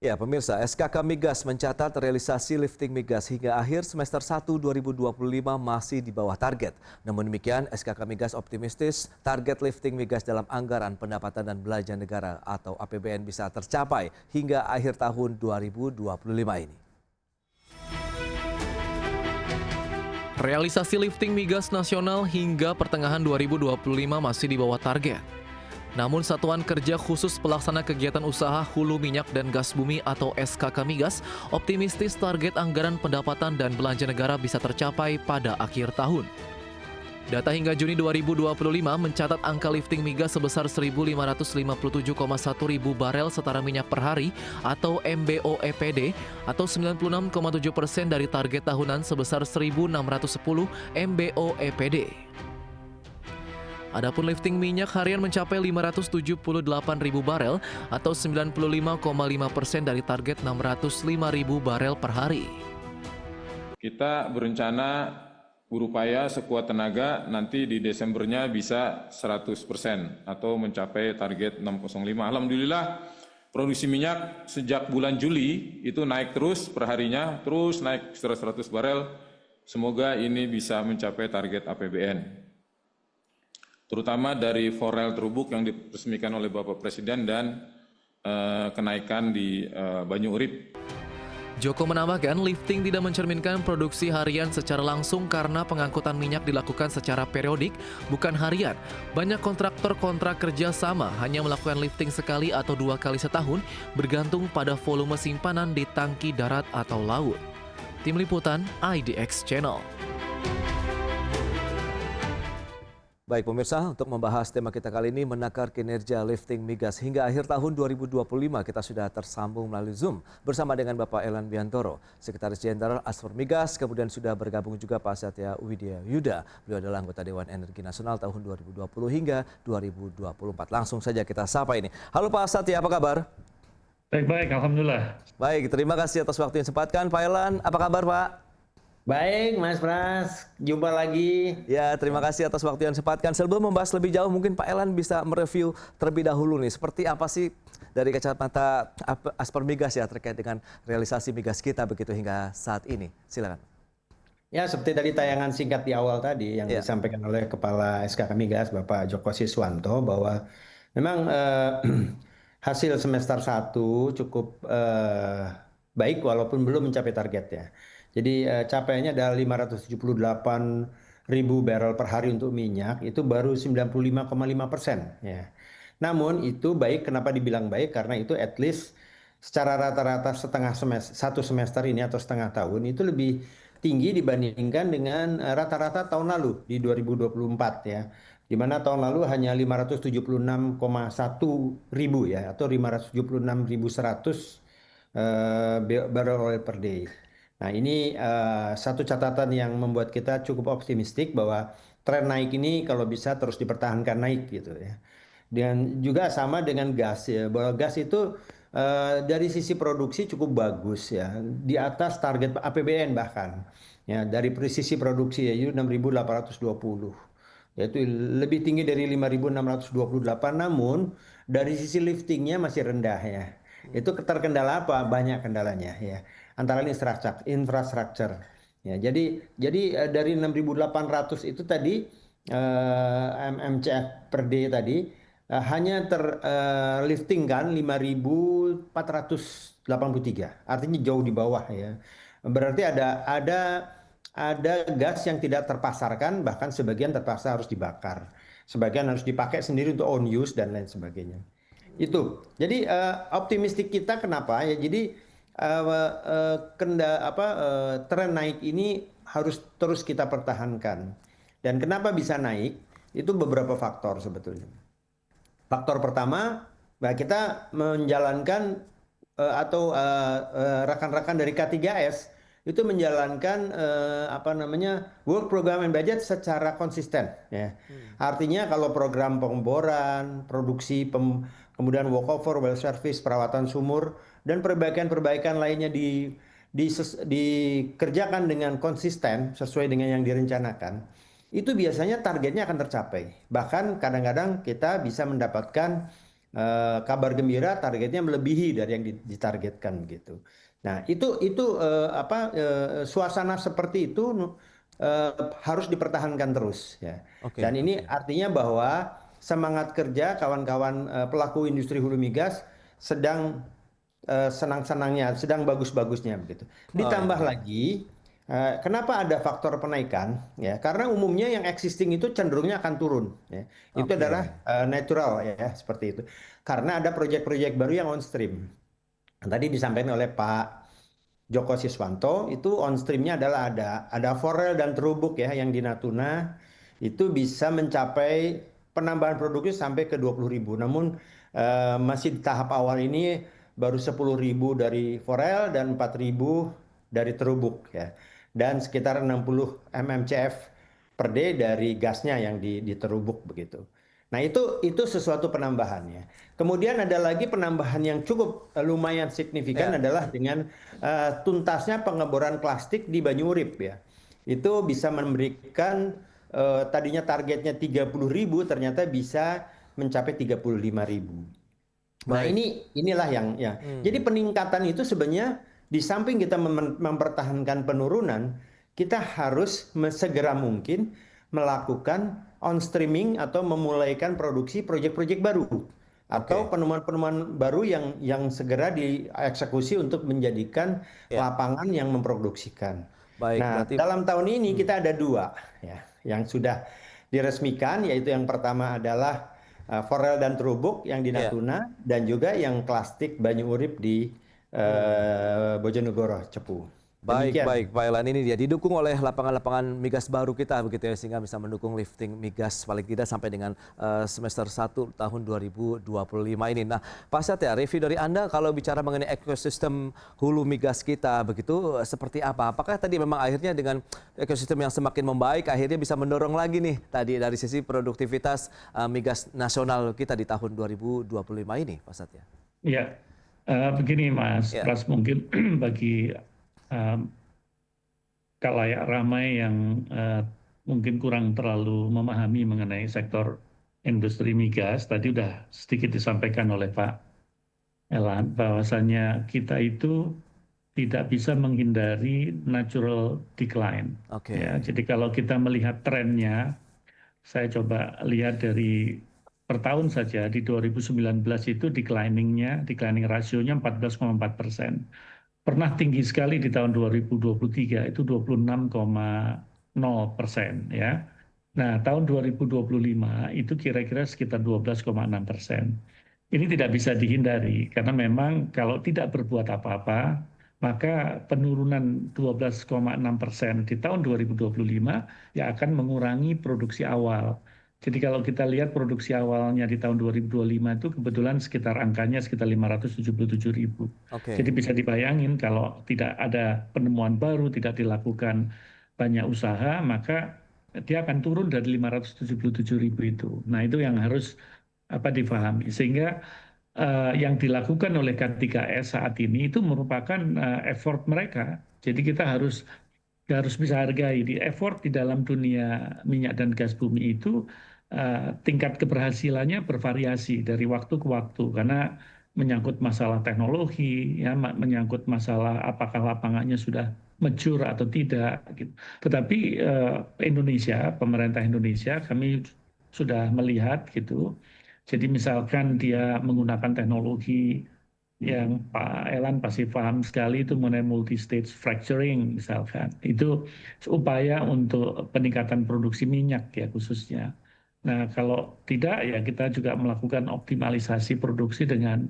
Ya, pemirsa, SKK Migas mencatat realisasi lifting migas hingga akhir semester 1 2025 masih di bawah target. Namun demikian, SKK Migas optimistis target lifting migas dalam anggaran pendapatan dan belanja negara atau APBN bisa tercapai hingga akhir tahun 2025 ini. Realisasi lifting migas nasional hingga pertengahan 2025 masih di bawah target. Namun Satuan Kerja Khusus Pelaksana Kegiatan Usaha Hulu Minyak dan Gas Bumi atau SKK Migas optimistis target anggaran pendapatan dan belanja negara bisa tercapai pada akhir tahun. Data hingga Juni 2025 mencatat angka lifting migas sebesar 1.557,1 ribu barel setara minyak per hari atau MBOEPD atau 96,7% dari target tahunan sebesar 1.610 MBOEPD. Adapun lifting minyak harian mencapai 578 ribu barel atau 95,5% dari target 605 ribu barel per hari. Kita berencana berupaya sekuat tenaga nanti di Desembernya bisa 100% atau mencapai target 605. Alhamdulillah produksi minyak sejak bulan Juli itu naik terus perharinya, terus naik 100 barel. Semoga ini bisa mencapai target APBN. Terutama dari Forel Trubuk yang diresmikan oleh Bapak Presiden dan kenaikan di Banyu Urip. Joko menambahkan lifting tidak mencerminkan produksi harian secara langsung karena pengangkutan minyak dilakukan secara periodik, bukan harian. Banyak kontraktor kontrak kerja sama hanya melakukan lifting sekali atau 2 kali setahun, bergantung pada volume simpanan di tangki darat atau laut. Tim Liputan IDX Channel. Baik pemirsa, untuk membahas tema kita kali ini menakar kinerja lifting migas hingga akhir tahun 2025, kita sudah tersambung melalui Zoom bersama dengan Bapak Elan Biantoro, Sekretaris Jenderal Asper Migas, kemudian sudah bergabung juga Pak Satya Widya Yuda. Beliau adalah anggota Dewan Energi Nasional tahun 2020 hingga 2024. Langsung saja kita sapa ini. Halo Pak Satya, apa kabar? Baik, Alhamdulillah. Baik, terima kasih atas waktu yang disempatkan. Pak Elan, apa kabar Pak? Baik, Mas Pras, jumpa lagi. Ya, terima kasih atas waktu yang disempatkan. Sebelum membahas lebih jauh, mungkin Pak Elan bisa mereview terlebih dahulu nih, seperti apa sih dari kacamata Asper Migas ya terkait dengan realisasi migas kita begitu hingga saat ini. Silakan. Ya, seperti tadi tayangan singkat di awal tadi yang disampaikan oleh Kepala SKK Migas, Bapak Joko Siswanto, bahwa memang hasil semester 1 cukup baik walaupun belum mencapai target ya. Jadi capaiannya adalah 578 ribu barrel per hari untuk minyak, itu baru 95,5% ya. Namun itu baik, kenapa dibilang baik? Karena itu at least secara rata-rata satu semester ini atau setengah tahun itu lebih tinggi dibandingkan dengan rata-rata tahun lalu di 2024 ya. Di mana tahun lalu hanya 576,1 ribu ya atau 576.100 barrel oil per day. Nah ini satu catatan yang membuat kita cukup optimistik bahwa tren naik ini kalau bisa terus dipertahankan naik gitu ya. Dan juga sama dengan gas ya, bahwa gas itu dari sisi produksi cukup bagus ya, di atas target APBN bahkan. Ya, dari sisi produksi ya, itu 6.820. Yaitu lebih tinggi dari 5.628, namun dari sisi liftingnya masih rendah ya. Itu terkendala apa? Banyak kendalanya ya. Antara lain infrastruktur. Ya, jadi dari 6.800 itu tadi MMCF per day tadi hanya terlifting kan 5.483. Artinya jauh di bawah ya. Berarti ada gas yang tidak terpasarkan, bahkan sebagian terpaksa harus dibakar. Sebagian harus dipakai sendiri untuk on use dan lain sebagainya. Itu. Jadi optimistik kita kenapa ya? Jadi tren naik ini harus terus kita pertahankan. Dan kenapa bisa naik? Itu beberapa faktor sebetulnya. Faktor pertama, kita menjalankan atau rekan-rekan dari K3S itu menjalankan work program and budget secara konsisten ya. Artinya kalau program pengeboran, produksi, kemudian walkover, well service, perawatan sumur dan perbaikan-perbaikan lainnya dikerjakan dengan konsisten sesuai dengan yang direncanakan, itu biasanya targetnya akan tercapai. Bahkan kadang-kadang kita bisa mendapatkan kabar gembira targetnya melebihi dari yang ditargetkan gitu. Nah, suasana seperti itu harus dipertahankan terus ya. Oke, Dan ini oke. artinya bahwa semangat kerja kawan-kawan pelaku industri hulu migas sedang senang-senangnya, sedang bagus-bagusnya begitu. Oh Ditambah ya. lagi, kenapa ada faktor penaikan? Ya, karena umumnya yang existing itu cenderungnya akan turun. Ya. Itu Oke. adalah natural ya, seperti itu. Karena ada proyek-proyek baru yang on stream. Tadi disampaikan oleh Pak Joko Siswanto, itu on streamnya adalah ada Forel dan Terubuk ya, yang di Natuna itu bisa mencapai penambahan produksi sampai ke 20.000. Namun masih di tahap awal ini baru 10.000 dari Forel dan 4.000 dari Terubuk ya. Dan sekitar 60 mmcf per day dari gasnya yang di Terubuk begitu. Nah, itu sesuatu penambahannya. Kemudian ada lagi penambahan yang cukup lumayan signifikan Ya. adalah dengan tuntasnya pengeboran plastik di Banyurip ya. Itu bisa memberikan tadinya targetnya 30.000 ternyata bisa mencapai 35.000. Nah, Baik. inilah yang ya. Jadi Hmm. peningkatan itu sebenarnya di samping kita mempertahankan penurunan, kita harus segera mungkin melakukan on streaming atau memulaikan produksi proyek-proyek baru atau Oke. penemuan-penemuan baru yang segera dieksekusi untuk menjadikan Ya. lapangan yang memproduksikan. Baik, Nah, berarti dalam tahun ini hmm. kita ada dua ya yang sudah diresmikan, yaitu yang pertama adalah Forel dan Terubuk yang di Ya. Natuna dan juga yang Klastik Banyu Urip di Hmm. Bojonegoro, Cepu. Baik, Demikian. baik, Pak Elan, ini dia didukung oleh lapangan-lapangan migas baru kita begitu ya, sehingga bisa mendukung lifting migas paling tidak sampai dengan semester 1 tahun 2025 ini. Nah, Pak Satya, review dari Anda kalau bicara mengenai ekosistem hulu migas kita begitu seperti apa? Apakah tadi memang akhirnya dengan ekosistem yang semakin membaik akhirnya bisa mendorong lagi nih tadi dari sisi produktivitas migas nasional kita di tahun 2025 ini, Pak Satya? Ya, begini Mas Ya, Pras, mungkin bagi eh, kalayak ramai yang mungkin kurang terlalu memahami mengenai sektor industri migas, tadi sudah sedikit disampaikan oleh Pak Elan, bahwasannya kita itu tidak bisa menghindari natural decline. Ya, oke. jadi kalau kita melihat trennya, saya coba lihat dari per tahun saja di 2019 itu declining rasionya 14,4%. Pernah tinggi sekali di tahun 2023 itu 26,0% ya. Nah, tahun 2025 itu kira-kira sekitar 12,6%. Ini tidak bisa dihindari karena memang kalau tidak berbuat apa-apa, maka penurunan 12,6% di tahun 2025 ya akan mengurangi produksi awal. Jadi kalau kita lihat produksi awalnya di tahun 2025 itu kebetulan sekitar angkanya sekitar 577.000. Jadi Oke. bisa dibayangin kalau tidak ada penemuan baru, tidak dilakukan banyak usaha, maka dia akan turun dari 577.000 itu. Nah, itu yang harus difahami. Sehingga yang dilakukan oleh K3S saat ini itu merupakan effort mereka. Jadi kita harus bisa hargai di effort di dalam dunia minyak dan gas bumi itu tingkat keberhasilannya bervariasi dari waktu ke waktu karena menyangkut masalah teknologi, ya, menyangkut masalah apakah lapangannya sudah mature atau tidak. Gitu. Tetapi Indonesia, pemerintah Indonesia, kami sudah melihat gitu. Jadi misalkan dia menggunakan teknologi yang Pak Elan pasti paham sekali itu mengenai multi-stage fracturing misalkan. Itu upaya untuk peningkatan produksi minyak ya khususnya. Nah kalau tidak ya kita juga melakukan optimalisasi produksi dengan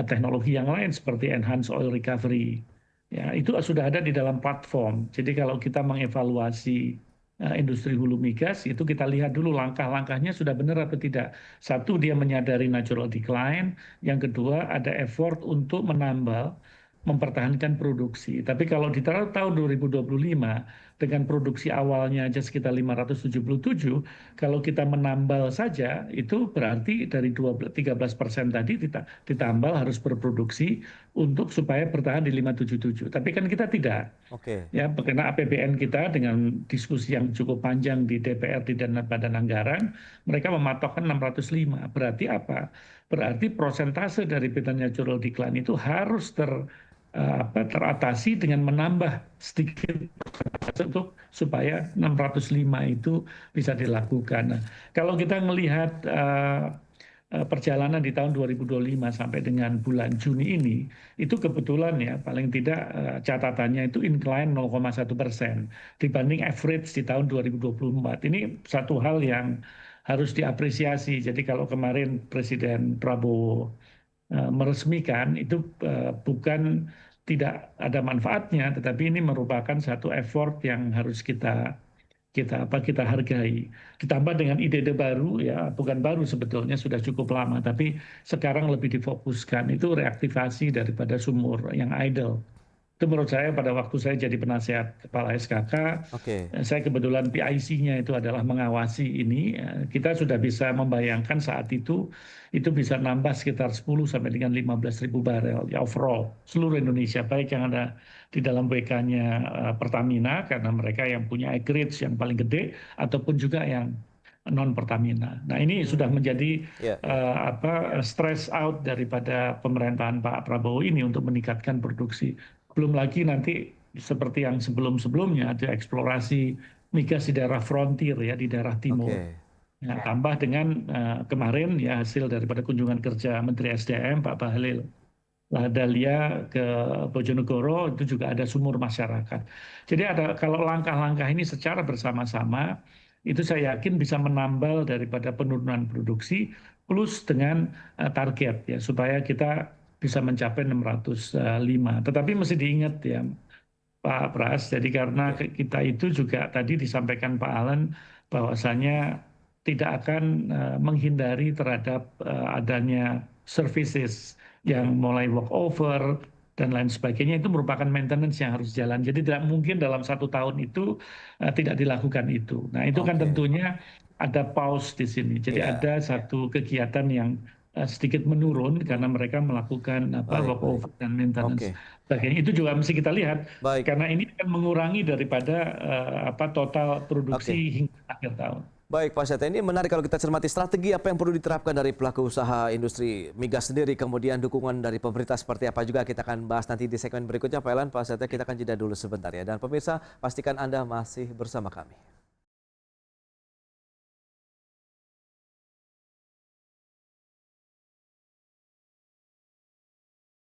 teknologi yang lain seperti enhanced oil recovery. Ya itu sudah ada di dalam platform. Jadi kalau kita mengevaluasi industri hulu migas itu kita lihat dulu langkah-langkahnya sudah benar atau tidak. Satu dia menyadari natural decline, yang kedua ada effort untuk menambal mempertahankan produksi. Tapi kalau di tahun 2025 dengan produksi awalnya aja sekitar 577, kalau kita menambal saja itu berarti dari 13% tadi ditambal harus berproduksi untuk supaya bertahan di 577. Tapi kan kita tidak. Oke. Ya, karena APBN kita dengan diskusi yang cukup panjang di DPR dan Badan Anggaran, mereka mematokkan 605. Berarti apa? Berarti persentase dari peta natural decline itu harus teratasi dengan menambah sedikit untuk supaya 605 itu bisa dilakukan. Nah, kalau kita melihat perjalanan di tahun 2025 sampai dengan bulan Juni ini, itu kebetulan ya paling tidak catatannya itu incline 0,1% dibanding average di tahun 2024. Ini satu hal yang harus diapresiasi. Jadi kalau kemarin Presiden Prabowo meresmikan itu bukan tidak ada manfaatnya, tetapi ini merupakan satu effort yang harus kita hargai. Ditambah dengan ide-ide baru, ya bukan baru sebetulnya, sudah cukup lama, tapi sekarang lebih difokuskan itu reaktivasi daripada sumur yang idle. Itu menurut saya pada waktu saya jadi penasehat kepala SKK, saya kebetulan PIC-nya itu adalah mengawasi ini. Kita sudah bisa membayangkan saat itu bisa nambah sekitar 10 sampai dengan 15.000 barel ya overall seluruh Indonesia, baik yang ada di dalam WK-nya Pertamina karena mereka yang punya acreage yang paling gede ataupun juga yang non Pertamina. Nah ini sudah menjadi stress out daripada pemerintahan Pak Prabowo ini untuk meningkatkan produksi. Belum lagi nanti seperti yang sebelum-sebelumnya ada eksplorasi migas di daerah frontier ya di daerah timur. Nah, tambah dengan kemarin ya hasil daripada kunjungan kerja Menteri SDM Pak Bahlil Lahadalia ke Bojonegoro itu juga ada sumur masyarakat. Jadi kalau langkah-langkah ini secara bersama-sama itu saya yakin bisa menambal daripada penurunan produksi plus dengan target ya supaya kita bisa mencapai 605. Tetapi mesti diingat ya Pak Pras, jadi karena kita itu juga tadi disampaikan Pak Alan bahwasanya tidak akan menghindari terhadap adanya services yang mulai walkover dan lain sebagainya, itu merupakan maintenance yang harus jalan. Jadi tidak mungkin dalam 1 tahun itu tidak dilakukan itu. Nah itu kan tentunya ada pause di sini. Jadi ada satu kegiatan yang sedikit menurun karena mereka melakukan walkover dan maintenance. Itu juga mesti kita lihat karena ini akan mengurangi daripada total produksi hingga akhir tahun. Baik Pak Setya, ini menarik kalau kita cermati strategi apa yang perlu diterapkan dari pelaku usaha industri migas sendiri, kemudian dukungan dari pemerintah seperti apa juga kita akan bahas nanti di segmen berikutnya. Pak Elan, Pak Setya, kita akan jeda dulu sebentar ya. Dan pemirsa, pastikan Anda masih bersama kami.